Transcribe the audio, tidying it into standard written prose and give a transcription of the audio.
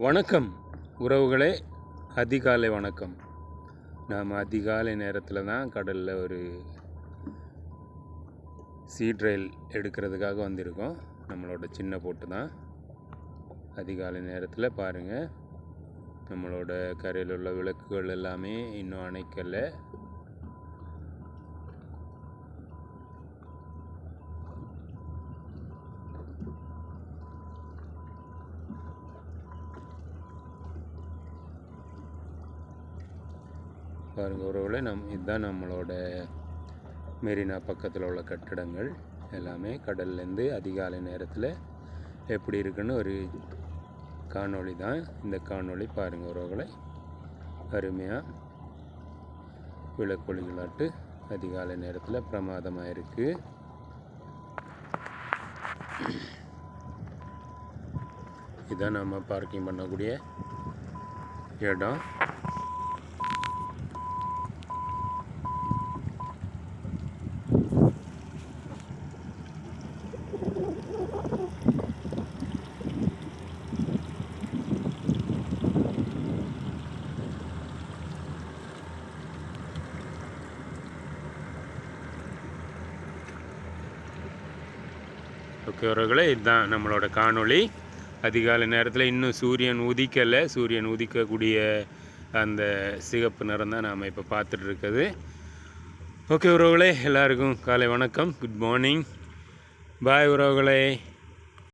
வணக்கம் உறவுகளே, அதிகாலை வணக்கம். நாம் அதிகாலை நேரத்தில் தான் கடலில் ஒரு சீட் ரயில் எடுக்கிறதுக்காக வந்திருக்கோம். நம்மளோட சின்ன போட்டு தான். அதிகாலை நேரத்தில் பாருங்கள், நம்மளோட கரையில் உள்ள விளக்குகள் எல்லாமே இன்னும் அணைக்கலை. பாருங்கள் உறவுகளே, இதுதான் நம்மளோட மெரினா பக்கத்தில் உள்ள கட்டிடங்கள் எல்லாமே. கடல்லேருந்து அதிகாலை நேரத்தில் எப்படி இருக்குன்னு ஒரு காணொளி தான் இந்த காணொளி. பாருங்கள் உறவுகளை, அருமையாக விளக்கொளிகளாட்டு அதிகாலை நேரத்தில் பிரமாதமாக இருக்குது. இதுதான் நம்ம பார்க்கிங் பண்ணக்கூடிய இடம். ஓகே உறவுகளே, இதுதான் நம்மளோட காணொளி. அதிகாலை நேரத்தில் இன்னும் சூரியன் உதிக்கலை. சூரியன் உதிக்கக்கூடிய அந்த சிகப்பு நிறம் தான் நாம் இப்போ பார்த்துட்ருக்குது. ஓகே உறவுகளே, எல்லாருக்கும் காலை வணக்கம், குட் மார்னிங், பாய் உறவுகளே.